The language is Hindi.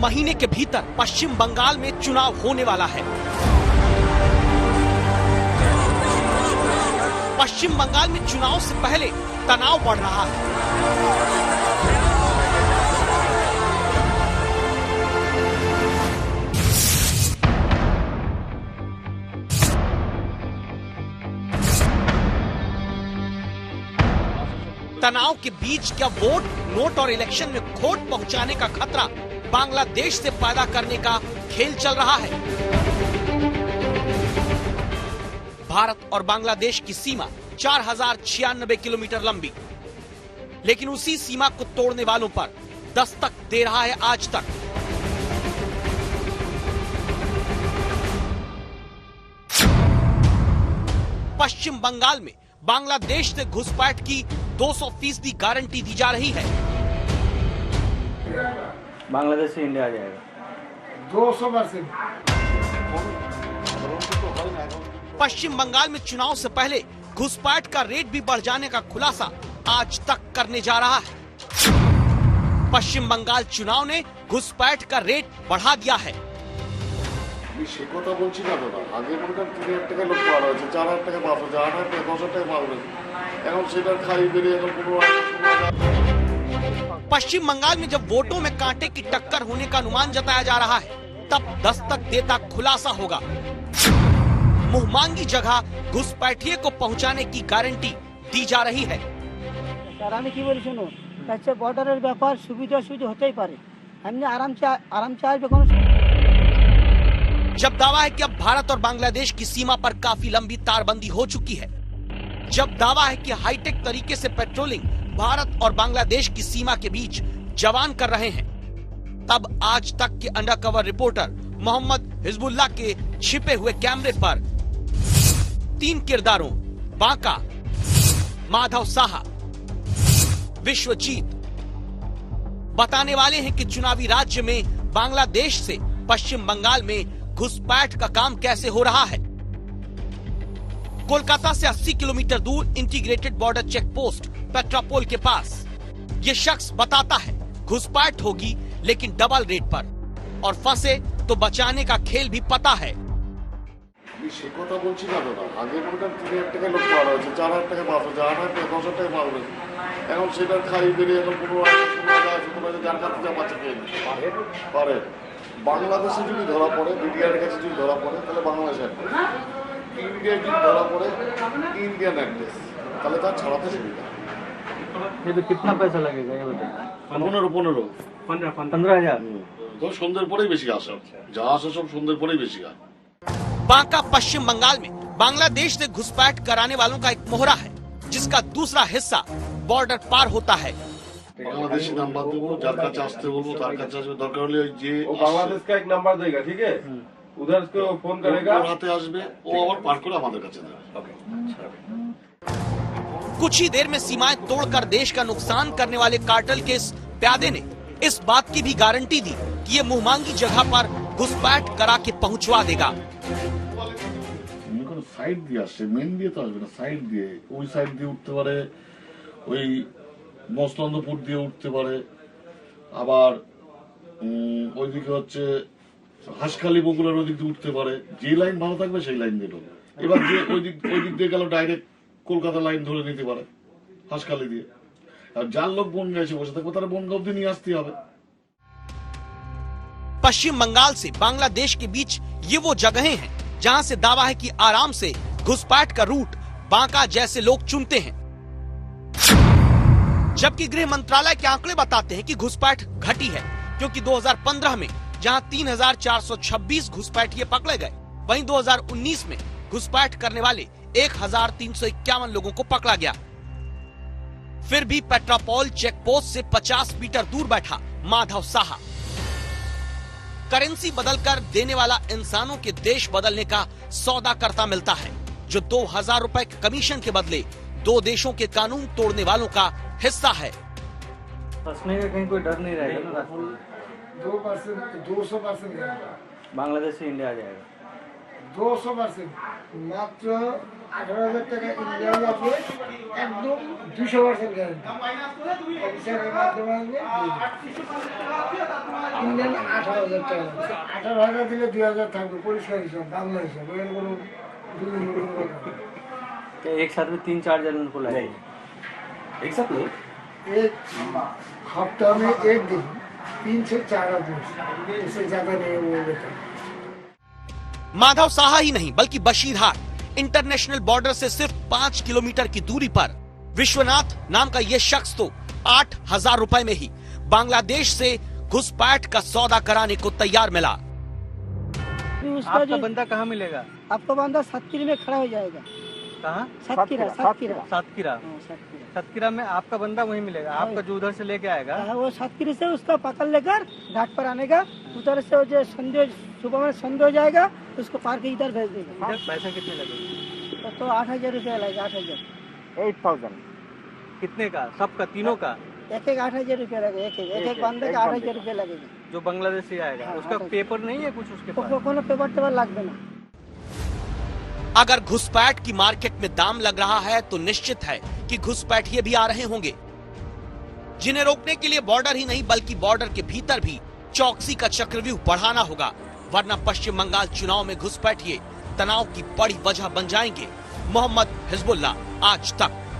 महीने के भीतर पश्चिम बंगाल में चुनाव होने वाला है। पश्चिम बंगाल में चुनाव से पहले तनाव बढ़ रहा है। तनाव के बीच क्या वोट, नोट और इलेक्शन में खोट पहुंचाने का खतरा बांग्लादेश से पैदा करने का खेल चल रहा है। भारत और बांग्लादेश की सीमा 4096 किलोमीटर लंबी, लेकिन उसी सीमा को तोड़ने वालों पर दस्तक दे रहा है आज तक। पश्चिम बंगाल में बांग्लादेश से घुसपैठ की 200% गारंटी दी जा रही है। बांग्लादेश से इंडिया आ जाएगा 200%। पश्चिम बंगाल में चुनाव से पहले घुसपैठ का रेट भी बढ़ जाने का खुलासा आज तक करने जा रहा है। पश्चिम बंगाल चुनाव ने घुसपैठ का रेट बढ़ा दिया है। সে কথা বলছি না দাদা, আগে মনে করেন 3000 টাকা লোক পাওয়া হয়েছে, 4000 টাকা পাওয়া হয়েছে, 8000 টাকা 10,000 টাকা পাওয়া হয়েছে, এখন সেটার খাই বেরিয়ে এখন 15,000। पश्चिम बंगाल में जब वोटों में कांटे की टक्कर होने का अनुमान जताया जा रहा है, तब दस्तक देता खुलासा होगा। मुहमांगी जगह घुसपैठिए को पहुंचाने की गारंटी दी जा रही है। আমি কি বলি শুনো, তাহলে বর্ডারের ব্যাপার সুবিধা সুবিধা হতেই পারে, हमने आराम से আসবে কোনো। जब दावा है कि अब भारत और बांग्लादेश की सीमा पर काफी लंबी तारबंदी हो चुकी है, जब दावा है कि हाईटेक तरीके से पेट्रोलिंग भारत और बांग्लादेश की सीमा के बीच जवान कर रहे हैं, तब आज तक के अंडरकवर रिपोर्टर मोहम्मद हिजबुल्लाह के छिपे हुए कैमरे पर 3 किरदारों बांका, माधव साहा, विश्वजीत बताने वाले हैं कि चुनावी राज्य में बांग्लादेश से पश्चिम बंगाल में घुसपैठ का काम कैसे हो रहा है। कोलकाता से 80 किलोमीटर दूर integrated border check post Petrapole के पास ये शख्स बताता है घुसपैठ होगी लेकिन डबल रेट पर, और फंसे तो बचाने का खेल भी पता है। সে কথা বলছি না দাদা, আগে মনে করেন 3000 টাকা লোক পাওয়া হয়েছে, 4000 টাকা পাওয়া হয়েছে, 8000 টাকা 10,000 টাকা পাওয়া হয়েছে, এখন সেটার খাই বেরিয়ে এখন 15,000 যার কাছে যা বাচ্চা খেয়ে পারে। বাংলাদেশে যদি ধরা পড়ে, বিডিআর কাছে যদি ধরা পড়ে, তাহলে বাংলাদেশ ইন্ডিয়া যদি ধরা পড়ে ইন্ডিয়ান অ্যাড্রেস, তাহলে তার ছাড়াতে সুবিধা। ये तो कितना पैसा लगेगा ये बताइए। 15,000 তো সন্ধ্যের পরেই বেশি আসে, যা আসে সব সন্ধ্যের পরেই বেশি হয়। बांका पश्चिम बंगाल में बांग्लादेश से घुसपैठ कराने वालों का एक मोहरा है, जिसका दूसरा हिस्सा बॉर्डर पार होता है। बांग्लादेशी नंबर देवो, जार काছে আসতে বলবো, তার কাছে আসবে, দরকার হলে যে बांग्लादेश का एक नंबर देगा, ठीक है, उधर उसको फोन करेगा, ওর হাতে আসবে, ও আবার পার করে আমাদের কাছে দেবে। कुछ ही देर में सीमाएं तोड़कर देश का नुकसान करने वाले कार्टेल के इस प्यादे ने इस बात की भी गारंटी दी कि ये मुहमांगी जगह पर घुसपैठ करा के पहुंचवा देगा। সাইড দিয়ে আসছে, মেন দিয়ে তো আসবে না, সাইড দিয়ে, ওই সাইড দিয়ে উঠতে পারে, ওই মস্তন্দপুর দিয়ে উঠতে পারে, আবার ওইদিকে হচ্ছে হাসখালি বগুড়ার ওইদিক দিয়ে উঠতে পারে। যে লাইন ভালো থাকবে সেই লাইন দিয়ে ঢোকে। এবার যে ওই দিক দিয়ে গেল ডাইরেক্ট কলকাতা লাইন ধরে নিতে পারে হাসখালি দিয়ে। আর যার লোক বনগাঁ এসে বসে থাকবে তারা বনগাঁ অব্দি নিয়ে আসতে হবে। पश्चिम बंगाल से बांग्लादेश के बीच ये वो जगहें हैं जहां से दावा है कि आराम से घुसपैठ का रूट बांका जैसे लोग चुनते हैं, जबकि गृह मंत्रालय के आंकड़े बताते हैं कि घुसपैठ घटी है, क्योंकि 2015 में जहां 3,426 घुसपैठिए पकड़े गए, वहीं 2019 में घुसपैठ करने वाले 1,351 लोगों को पकड़ा गया। फिर भी पेट्रापोल चेक पोस्ट से 50 मीटर दूर बैठा माधव साहा। करेंसी बदलकर देने वाला इंसानों के देश बदलने का सौदा करता मिलता है, जो 2,000 रुपए के कमीशन के बदले 2 देशों के कानून तोड़ने वालों का हिस्सा है। फंसने का कहीं कोई डर नहीं रहेगा ना। 200% बांग्लादेश से इंडिया आ जाएगा 200%। मात्र 18,000 টাকা ইন্ডিয়ায় আছে একদম 200% গ্যারান্টি অফিসারের মাধ্যমে আনলে ইন্ডিয়ান 18,000 টাকা 18,000 দিলে 2,000 থাকবে পরিষ্কার হিসাব বাংলা হিসাব এর কোনো क्या एक साथ में 3-4 जन को लगेगा? एक साथ नहीं एक हफ्ता में एक दिन 3 से 4 आदमी इससे ज्यादा नहीं वो लेता माधव साहा ही नहीं बल्कि बशीरहाट इंटरनेशनल बॉर्डर से सिर्फ 5 किलोमीटर की दूरी पर विश्वनाथ नाम का ये शख्स तो 8,000 रुपए में ही बांग्लादेश से घुसपैठ का सौदा कराने को तैयार मिला। उसका आपका जो बंदा कहाँ मिलेगा? आपका बंदा सातकिरी में खड़ा हो जाएगा। कहाँ? सातकिरा सातकिरा। सातकिरा। सातकिरा में आपका बंदा वहीं मिलेगा, आपका जो उधर से लेके आएगा। वो सातकिरी से उसका पकड़ लेकर घाट पर आने का, उधर से जो संडे सुबह में संडे हो जाएगा उसको पार के इधर भेज देगा। इधर पैसा कितने लगेगा? तो 8,000 रुपया लगेगा। 8,000 कितने का? सबका, तीनों का? एक 8,000 रुपया लगेगा। एक बंदे का 8,000 रुपया लगेगा। जो बांग्लादेश से आएगा हाँ, उसका 8,000 पेपर नहीं है कुछ उसके पास? कोनो पेपर तेवर लगবে না। अगर घुसपैठ की मार्केट में दाम लग रहा है तो निश्चित है कि घुसपैठिए भी आ रहे होंगे, जिन्हें रोकने के लिए बॉर्डर ही नहीं बल्कि बॉर्डर के भीतर भी चौकसी का चक्रव्यूह बढ़ाना होगा, वरना पश्चिम बंगाल चुनाव में घुसपैठिए तनाव की बड़ी वजह बन जाएंगे। मोहम्मद हिजबुल्लाह, आज तक।